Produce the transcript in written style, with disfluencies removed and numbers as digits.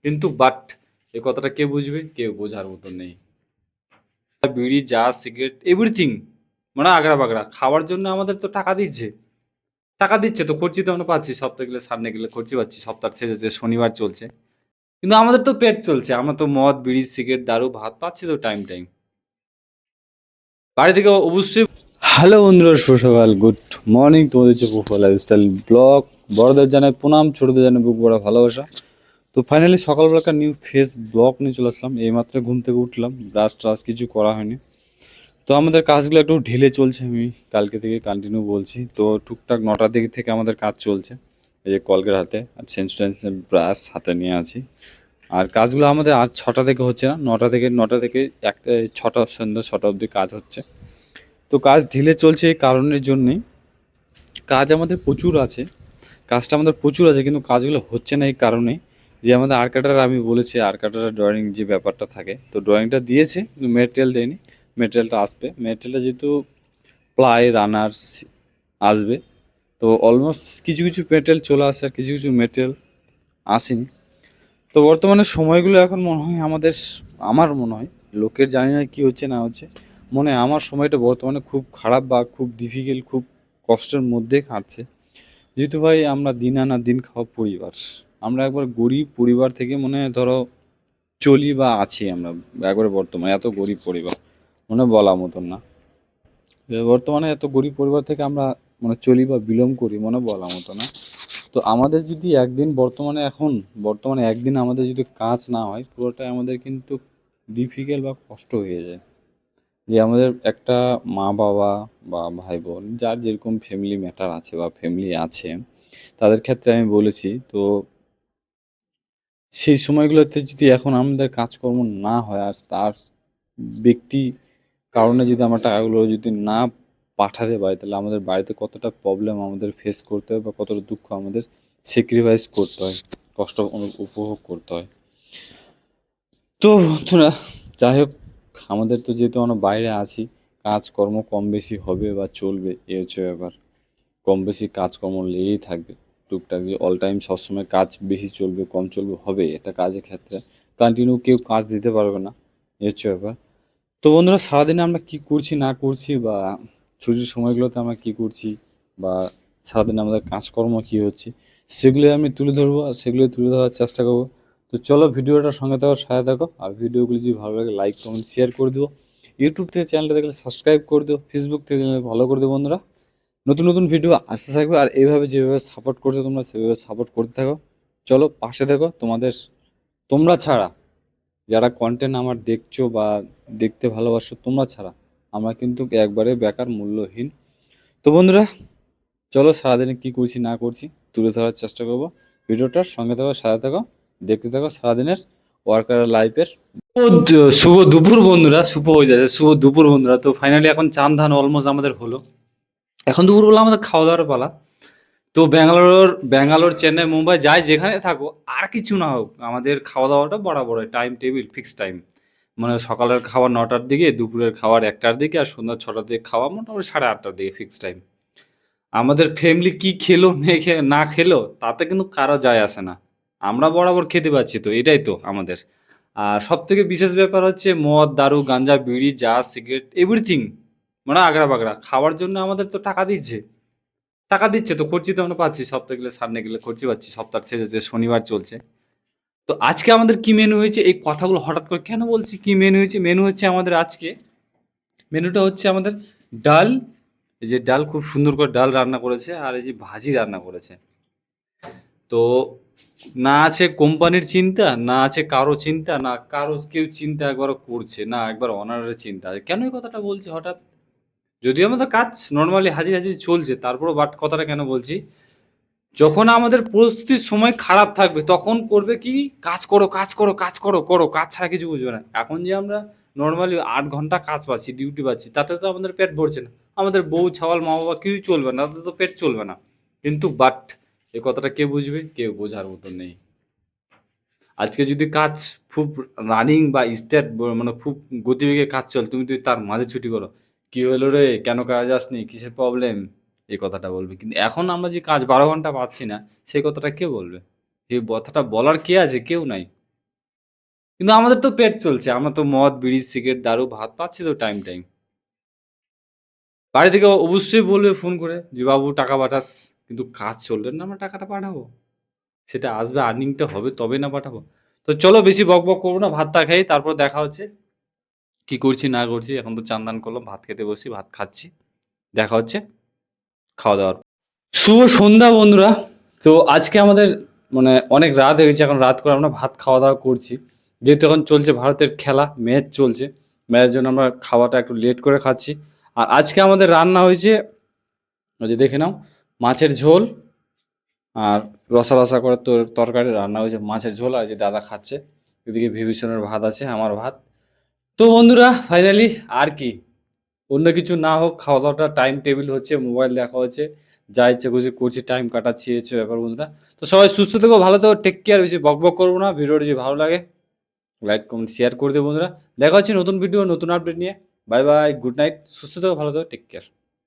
কিন্তু বাট এই কথাটা কে বুঝবে? কেউ বোঝার মতো নেই। বিড়ি, চা, সিগারেট এভরিথিং মানে আগড়া বাগড়া খাওয়ার জন্য আমাদের তো টাকা দিচ্ছে। টাকা দিচ্ছে তো খরচি তো আমরা পাচ্ছি, সপ্তাহ গেলে সামনে গেলে খরচি পাচ্ছি, সপ্তাহ শেষে যে শনিবার চলছে। কিন্তু আমাদের তো পেট চলছে, আমরা তো মদ, বিড়ি, সিগারেট, দারু, ভাত পাচ্ছি তো টাইম টাইম। বাড়ি থেকে অবশ্যই। হ্যালো বন্ধুরা, শুভ সকাল, গুড মর্নিং। তোমাদের হচ্ছে পুফা লাইফস্টাইল ব্লগ। বড়দের জানাই প্রণাম, ছোটদের জানাই বুক বড় ভালোবাসা। তো ফাইনালি সকালবেলা একটা নিউ ফেস ব্লগ নিয়ে চলে আসলাম। এইমাত্র ঘুম থেকে উঠলাম, ব্রাশ ট্রাশ কিছু করা হয়নি। তো আমাদের কাজগুলো একটু ঢিলে চলছে, আমি কালকে থেকে কন্টিনিউ বলছি। তো টুকটাক 9টার দিক থেকে আমাদের কাজ চলছে। এই যে কলকের হাতে আর সেন্স ব্রাশ হাতে নিয়ে আছি। আর কাজগুলো আমাদের আজ 6টা থেকে হচ্ছে না, 9টা থেকে একটা 6টা, সন্ধ্যা 6টা অবধি কাজ হচ্ছে। তো কাজ ঢিলে চলছে এই কারণের জন্যেই, কাজ আমাদের প্রচুর আছে, কাজটা আমাদের প্রচুর আছে, কিন্তু কাজগুলো হচ্ছে না এই কারণে যে আমাদের আর্কাটার, আমি বলেছি আর্কাটার ড্রয়িং যে ব্যাপারটা থাকে, তো ড্রয়িংটা দিয়েছে কিন্তু মেটেরিয়াল দেয়নি। মেটেরিয়ালটা আসবে, মেটেরিয়ালটা যেহেতু প্লাই রানার আসবে, তো অলমোস্ট কিছু কিছু মেটেরিয়াল চলে আসে আর কিছু কিছু মেটেরিয়াল আসেনি। তো বর্তমানে সময়গুলো এখন মনে হয় আমাদের, আমার মনে হয়, লোকের জানি না কী হচ্ছে না হচ্ছে, মনে হয় আমার সময়টা বর্তমানে খুব খারাপ বা খুব ডিফিকাল্ট, খুব কষ্টের মধ্যে কাটছে। যেহেতু ভাই আমরা দিন আনা দিন খাওয়া পরিবার, আমরা একবার গরিব পরিবার থেকে মনে হয় ধরো চলি বা আছি আমরা, একবারে বর্তমানে এত গরিব পরিবার মনে বলা মতন না। বর্তমানে এত গরিব পরিবার থেকে আমরা মানে চলি বা বিলং করি মনে বলা মতো না। তো আমাদের যদি একদিন বর্তমানে একদিন আমাদের যদি কাজ না হয়, পুরোটাই আমাদের কিন্তু ডিফিকাল্ট বা কষ্ট হয়ে যায়। যে আমাদের একটা মা বাবা বা ভাই বোন যার যেরকম ফ্যামিলি ম্যাটার আছে বা ফ্যামিলি আছে, তাদের ক্ষেত্রে আমি বলেছি। তো সেই সময়গুলোতে যদি এখন আমাদের কাজকর্ম না হয় আর তার ব্যক্তি কারণে যদি আমরা টাকাগুলো যদি না পাঠাতে পারি, তাহলে আমাদের বাড়িতে কতটা প্রবলেম আমাদের ফেস করতে হয় বা কতটা দুঃখ আমাদের স্যাক্রিফাইস করতে হয়, কষ্ট উপভোগ করতে হয়। তো বন্ধুরা, যাই হোক, আমাদের তো যেহেতু আমরা বাইরে আছি, কাজকর্ম কম বেশি হবে বা চলবে, এ হচ্ছে ব্যাপার। কম বেশি কাজকর্ম লেগেই থাকবে। টুকটাক যে অল টাইম সবসময় কাজ বেশি চলবে কম চলবে হবে, এটা কাজের ক্ষেত্রে কন্টিনিউ কেউ কাজ দিতে পারবে না, এ হচ্ছে ব্যাপার। তো বন্ধুরা, সারাদিনে আমরা কি করছি না করছি বা ছুটির সময়গুলোতে আমরা কি করছি বা সারাদিনে আমাদের কাজকর্ম কি হচ্ছে, সেগুলোই আমি তুলে ধরবো আর সেগুলো তুলে ধরার চেষ্টা করবো। তো চলো ভিডিওটার সঙ্গে থাকো, সাথে থাকো। আর ভিডিওগুলো যদি ভালো লাগে লাইক কমেন্ট শেয়ার করে দিও। ইউটিউব থেকে চ্যানেলটা দেখলে সাবস্ক্রাইব করে দিও, ফেসবুক থেকে দেখলে ফলো করে দিও বন্ধুরা। নতুন নতুন ভিডিও আসতে থাকবে আর এইভাবে যেভাবে সাপোর্ট করছো তোমরা, সেভাবে সাপোর্ট করতে থাকো। চলো পাশে দেখো, তোমরা ছাড়া যারা কন্টেন্ট আমার দেখছো বা দেখতে ভালোবাসো, তোমরা ছাড়া আমরা কিন্তু একবারে বেকার, মূল্যহীন। তো বন্ধুরা, চলো সারাদিনে কি করছি না করছি তুলে ধরার চেষ্টা করব। ভিডিওটার সঙ্গে থাকো, সাথে থাকো, দেখতে থাকো সারাদিনের ওয়ার্কার লাইফের। শুভ দুপুর বন্ধুরা, শুভ হয়ে যাচ্ছে, শুভ দুপুর বন্ধুরা। তো ফাইনালি এখন চান ধান অলমোস্ট আমাদের হলো। এখন দুপুরবেলা আমাদের খাওয়া দাওয়ার পালা। তো ব্যাঙ্গালোর, চেন্নাই, মুম্বাই যাই যেখানে থাকো, আর কিছু না হোক, আমাদের খাওয়া দাওয়াটা বরাবর টাইম টেবিল ফিক্স টাইম। মানে সকালের খাওয়া 9টার দিকে, দুপুরের খাওয়ার 1টার দিকে, আর সন্ধ্যা 6টার দিকে খাওয়া মোটামুটি 8:30টার দিকে ফিক্স টাইম। আমাদের ফ্যামিলি কি খেলো না খেলো তাতে কিন্তু কারো যায় আসে না, আমরা বরাবর খেতে পাচ্ছি, তো এটাই তো আমাদের। আর সব থেকে বিশেষ ব্যাপার হচ্ছে মদ, দারু, গাঞ্জা, বিড়ি, চা, সিগারেট এভরিথিং মানে আগড়া বাগড়া খাওয়ার জন্য আমাদের তো টাকা দিচ্ছে। টাকা দিচ্ছে তো খরচি তো আমরা পাচ্ছি, সপ্তাহ গেলে সামনে গেলে খরচি পাচ্ছি, সপ্তাহ শেষে যে শনিবার চলছে। তো আজকে আমাদের কি মেনু হয়েছে, এই কথাগুলো হঠাৎ করে কেন বলছি, কি মেনু হয়েছে? মেনু হচ্ছে আমাদের আজকে, মেনুটা হচ্ছে আমাদের ডাল। এই যে ডাল, খুব সুন্দর করে ডাল রান্না করেছে, আর এই যে ভাজি রান্না করেছে। তো না আছে কোম্পানির চিন্তা, না আছে কারো চিন্তা, না কারো কেউ চিন্তা একবারও করছে, না একবার অনারের চিন্তা আছে। কেন এই কথাটা বলছি হঠাৎ? যদিও আমাদের কাজ নর্মালি হাজির হাজির চলছে, তারপরও বাট কথাটা কেন বলছি, যখন আমাদের পরিস্থিতির সময় খারাপ থাকবে তখন করবে কি, কাজ করো কাজ করো কাজ করো করো, কাজ ছাড়া কিছু বুঝবে না। এখন যে আমরা নর্মালি 8 ঘন্টা কাজ পাচ্ছি, ডিউটি পাচ্ছি, তাতে তো আমাদের পেট ভরছে না। আমাদের বউ ছাওয়াল মা বাবা কিছুই চলবে না, তাতে তো পেট চলবে না। কিন্তু বাট এই কথাটা কে বুঝবে? কেউ বোঝার মতো নেই। আজকে যদি কাজ খুব রানিং বা স্টেট মানে খুব গতিবেগে কাজ চল, তুমি যদি তার মাঝে ছুটি করো, কি হলো রে, কেন কাজ আসনি, কিসের প্রবলেম, এই কথাটা বলবে। কিন্তু এখন আমরা যে কাজ 12 ঘন্টা পাচ্ছি না, সেই কথাটা কে বলবে? এই কথাটা বলার কে আছে? কেউ নাই। কিন্তু আমাদের তো পেট চলছে, আমরা তো মদ, বিড়ি, সিগারেট, দারু, ভাত পাচ্ছি তো টাইম, টাইম। বাড়ি থেকে অবশ্যই বলবে ফোন করে যে, "বাবু টাকা পাঠাস।" কিন্তু কাজ চললে না আমরা টাকাটা পাঠাবো। সেটা আসবে, আর্নিংটা হবে তবে না পাঠাবো। তো চলো বেশি বকবক করব না, ভাতটা খাই তারপর দেখা হচ্ছে। কি করছি না করছি, এখন তো চান-দান করলাম, ভাত খেতে বসছি, ভাত খাচ্ছি। দেখা হচ্ছে খাওয়া-দাওয়ার। শুভ সন্ধ্যা বন্ধুরা। তো আজকে আমাদের মানে অনেক রাত হয়ে গেছে, এখন রাত করে আমরা ভাত খাওয়া-দাওয়া করছি। যেহেতু এখন চলছে ভারতের খেলা, ম্যাচ চলছে। ম্যাচের জন্য আমরা খাওয়াটা একটু লেট করে খাচ্ছি। আর আজকে আমাদের রান্না হয়েছে, ওই যে দেখে নাও, মাছের ঝোল আর রসা, রসা করে তরকারি রান্না হয়েছে, মাছের ঝোল। আর এই যে দাদা খাচ্ছে। এদিকে বিভীষণের ভাত আছে, আমার ভাত। তো বন্ধুরা ফাইনালি আর কি, অন্য কিছু না হোক, খাওয়া-দাওয়াটা টাইম টেবিল হচ্ছে, মোবাইল দেখা হচ্ছে, যা ইচ্ছে খুশি করছি, টাইম কাটাচ্ছি, এই হচ্ছে ব্যাপার বন্ধুরা। তো সবাই সুস্থ থেকো, ভালো থেকো, টেক কেয়ার। বেশি বকবক করবো না। ভিডিওটি যদি ভালো লাগে লাইক, কমেন্ট, শেয়ার করে দেবো বন্ধুরা। দেখা হচ্ছে নতুন ভিডিও, নতুন আপডেট নিয়ে। বাই বাই, গুড নাইট, সুস্থ থেকো, ভালো থেকো, টেক কেয়ার।